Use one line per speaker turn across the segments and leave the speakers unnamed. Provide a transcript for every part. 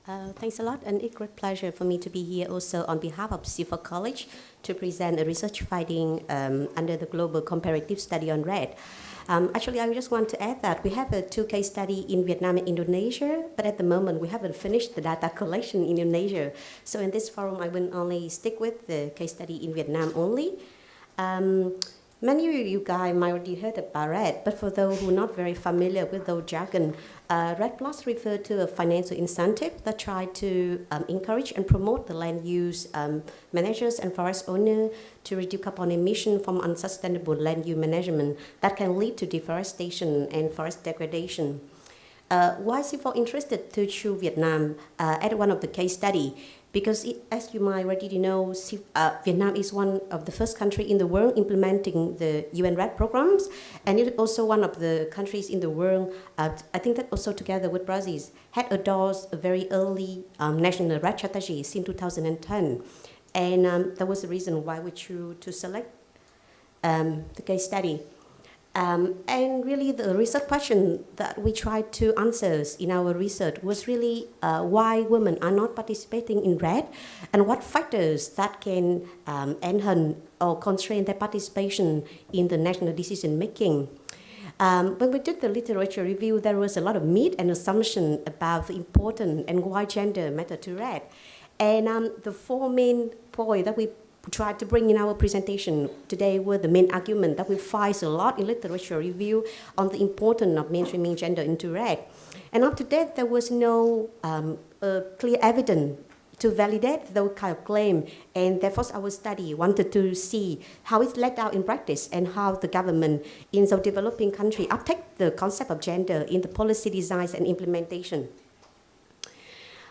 Thanks a lot, and it's a great pleasure for me to be here also on behalf of CIFOR College to present a research finding under the Global Comparative Study on REDD. Actually, I just want to add that we have a 2 case study in Vietnam and Indonesia, but at the moment we haven't finished the data collection in Indonesia. So in this forum, I will only stick with the case study in Vietnam only. Many of you guys might already heard about REDD, but for those who are not very familiar with those jargon, REDD Plus refers to a financial incentive that try to encourage and promote the land use managers and forest owners to reduce carbon emission from unsustainable land use management that can lead to deforestation and forest degradation. Why is CIFOR interested to choose Vietnam as one of the case study? Because as you might already know, Vietnam is one of the first countries in the world implementing the UN REDD programs, and it is also one of the countries in the world, I think that also together with Brazil, had endorsed a very early national REDD strategy since 2010. And that was the reason why we chose to select the case study. And really the research question that we tried to answer in our research was really why women are not participating in REDD and what factors that can enhance or constrain their participation in the national decision making. When we did the literature review, there was a lot of myth and assumption about the importance and why gender matter to REDD. And the 4 main points that we tried to bring in our presentation today were the main argument that we find a lot in literature review on the importance of mainstreaming gender into REDD. And up to date, there was no clear evidence to validate those kind of claims, and therefore our study wanted to see how it's laid out in practice and how the government in the developing country uptake the concept of gender in the policy design and implementation.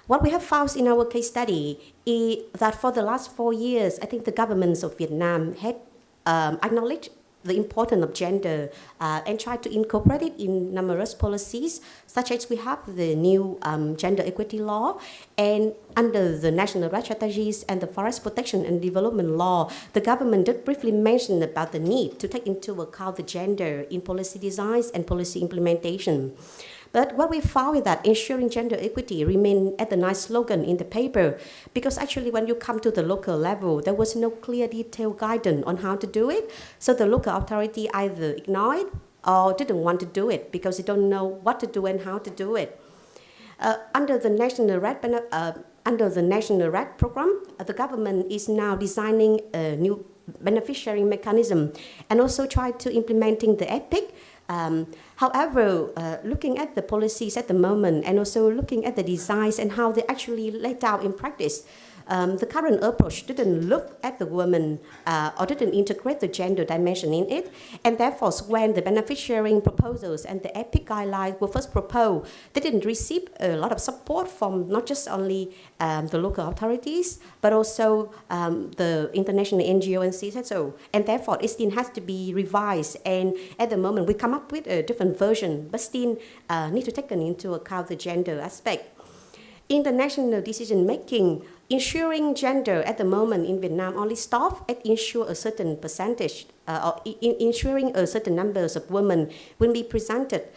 What we have found in our case study is that for the last 4 years, I think the governments of Vietnam had acknowledged the importance of gender and tried to incorporate it in numerous policies, such as we have the new gender equity law, and under the national REDD strategies and the forest protection and development law, the government did briefly mention about the need to take into account the gender in policy designs and policy implementation. But what we found is that ensuring gender equity remained as a nice slogan in the paper, because actually when you come to the local level, there was no clear detailed guidance on how to do it. So the local authority either ignored it or didn't want to do it because they don't know what to do and how to do it. Under the national REDD program, the government is now designing a new benefit sharing mechanism and also try to implementing the EPIC. However, looking at the policies at the moment and also looking at the designs and how they actually laid out in practice, the current approach didn't look at the women or didn't integrate the gender dimension in it. And therefore, when the benefit sharing proposals and the EPIC guidelines were first proposed, they didn't receive a lot of support from not just only the local authorities, but also the international NGO and CIFOR. And therefore, it still has to be revised. And at the moment, we come up with a different version, but still need to take into account the gender aspect. In the national decision making, ensuring gender at the moment in Vietnam only stops at ensure a certain percentage or ensuring a certain numbers of women will be presented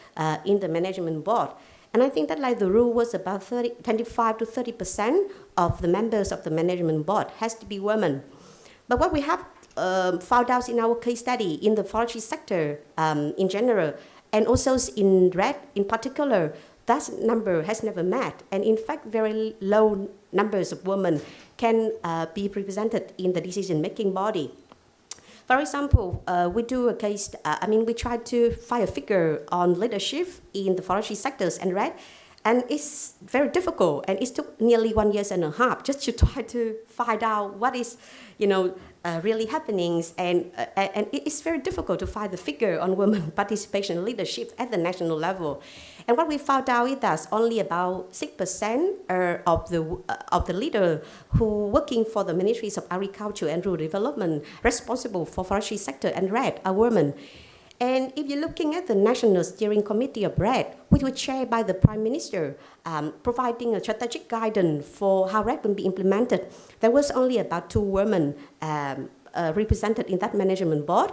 in the management board. And I think that like the rule was about 25 to 30% of the members of the management board has to be women. But what we have found out in our case study in the forestry sector in general, and also in REDD in particular, that number has never met. And in fact, very low numbers of women can be represented in the decision-making body. For example, we do a case, we try to find a figure on leadership in the forestry sectors and REDD, and it's very difficult, and it took nearly 1.5 years just to try to find out what is, really happening, and it's very difficult to find the figure on women participation in leadership at the national level. And what we found out is that only about 6% of the leaders who working for the Ministries of Agriculture and Rural Development responsible for forestry sector and REDD are women. And if you're looking at the National Steering Committee of REDD, which was chaired by the Prime Minister, providing a strategic guidance for how REDD will be implemented, there was only about 2 women represented in that management board.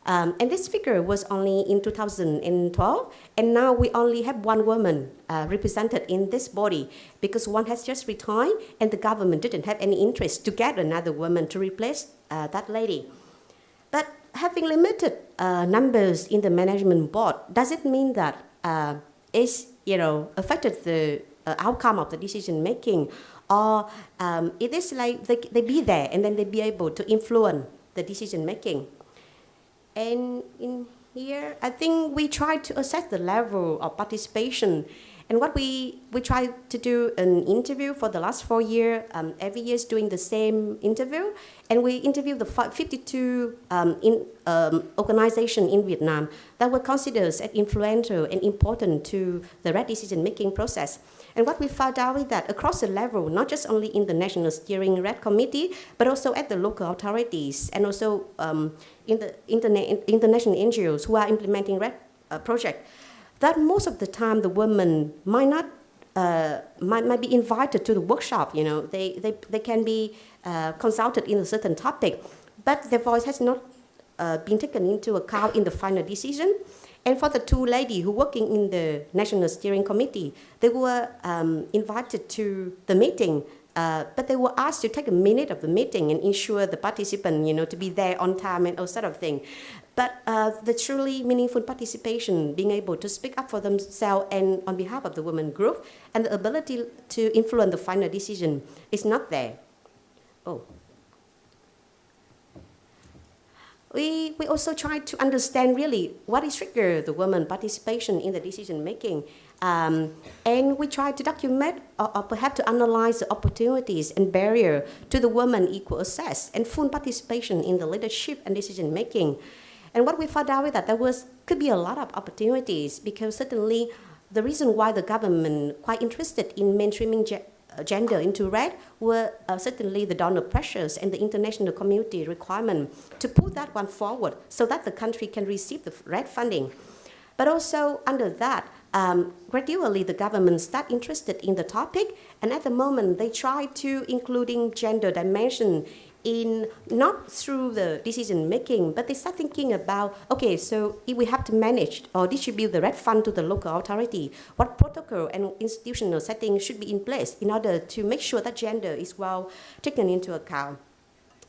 And this figure was only in 2012, and now we only have one woman represented in this body because one has just retired and the government didn't have any interest to get another woman to replace that lady. But having limited numbers in the management board, does it mean that it's affected the outcome of the decision making, or it is like they be there and then they be able to influence the decision making? And in here, I think we try to assess the level of participation. And what we try to do an interview for the last 4 years, every year is doing the same interview. And we interviewed the 52 organizations in Vietnam that were considered as influential and important to the REDD decision-making process. And what we found out is that across the level, not just only in the National Steering REDD Committee, but also at the local authorities and also in the international NGOs who are implementing REDD project, that most of the time the women might not might be invited to the workshop. They can be consulted in a certain topic, but their voice has not been taken into account in the final decision. And for the two ladies who working in the National Steering Committee, they were invited to the meeting, but they were asked to take a minute of the meeting and ensure the participant, to be there on time and all sort of thing. But the truly meaningful participation, being able to speak up for themselves and on behalf of the women group, and the ability to influence the final decision is not there. Oh. We also try to understand really what is trigger the women participation in the decision making. And we try to document or perhaps to analyze the opportunities and barrier to the women equal access and full participation in the leadership and decision making. And what we found out is that could be a lot of opportunities, because certainly the reason why the government quite interested in mainstreaming gender into REDD were certainly the donor pressures and the international community requirement to put that one forward so that the country can receive the REDD funding. But also under that, gradually the government start interested in the topic, and at the moment they try to including gender dimension in not through the decision making, but they start thinking about, okay, so if we have to manage or distribute the REDD fund to the local authority, what protocol and institutional setting should be in place in order to make sure that gender is well taken into account.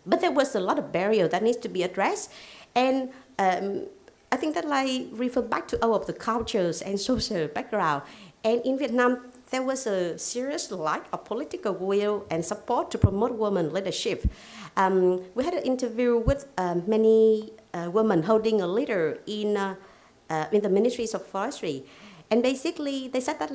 But there was a lot of barrier that needs to be addressed, and I think that refer back to all of the cultures and social background. And in Vietnam, there was a serious lack of political will and support to promote women leadership. We had an interview with many women holding a leader in the ministries of forestry. And basically, they said that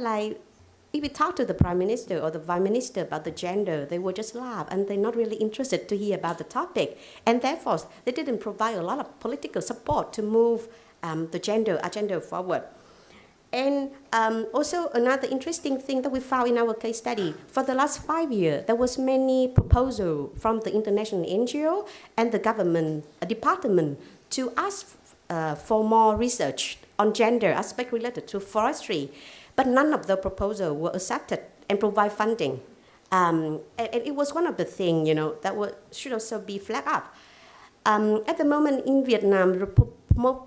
if we talk to the prime minister or the vice minister about the gender, they would just laugh and they're not really interested to hear about the topic. And therefore, they didn't provide a lot of political support to move the gender agenda forward. And also another interesting thing that we found in our case study, for the last 5 years, there was many proposals from the international NGO and the government department to ask for more research on gender aspect related to forestry. But none of the proposals were accepted and provide funding. And it was one of the things, that should also be flagged up. At the moment in Vietnam,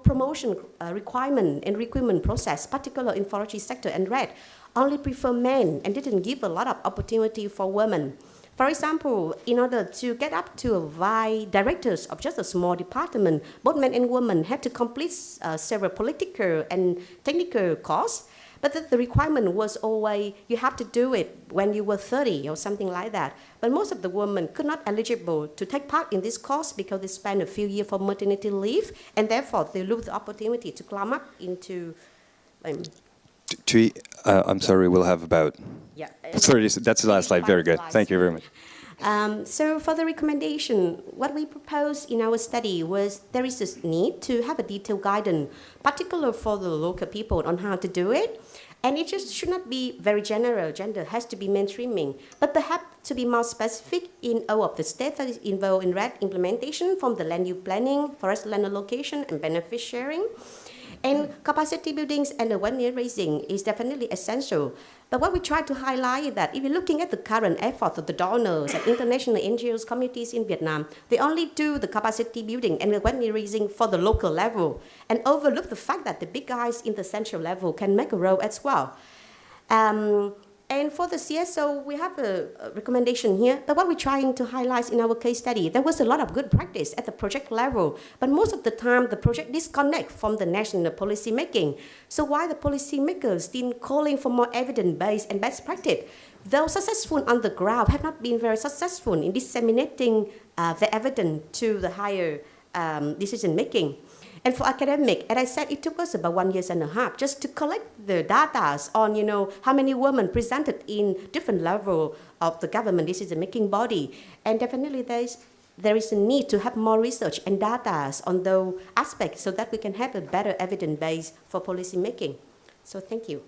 promotion requirement and recruitment process, particularly in forestry sector and REDD, only prefer men and didn't give a lot of opportunity for women. For example, in order to get up to a vice directors of just a small department, both men and women had to complete several political and technical courses. But the requirement was always, you have to do it when you were 30 or something like that. But most of the women could not eligible to take part in this course because they spent a few years for maternity leave, and therefore they lose the opportunity to climb up into...
Thuy, I'm sorry, we'll have about 30, that's the last slide, very good. Thank you very much.
So for the recommendation, what we proposed in our study was there is this need to have a detailed guidance, particularly for the local people on how to do it. And it just should not be very general, gender has to be mainstreaming, but perhaps to be more specific in all of the states that is involved in REDD implementation, from the land use planning, forest land allocation, and benefit sharing. And capacity buildings and awareness raising is definitely essential. But what we try to highlight is that if you're looking at the current efforts of the donors and international NGOs communities in Vietnam, they only do the capacity building and awareness raising for the local level and overlook the fact that the big guys in the central level can make a role as well. And for the CSO, we have a recommendation here that what we're trying to highlight in our case study, there was a lot of good practice at the project level, but most of the time the project disconnect from the national policy making. So why the policy makers still calling for more evidence-based and best practice, though successful on the ground, have not been very successful in disseminating the evidence to the higher decision making. And for academic, as I said, it took us about 1.5 years just to collect the data on, how many women presented in different level of the government decision-making body. And definitely there is a need to have more research and data on those aspects so that we can have a better evidence base for policy making. So thank you.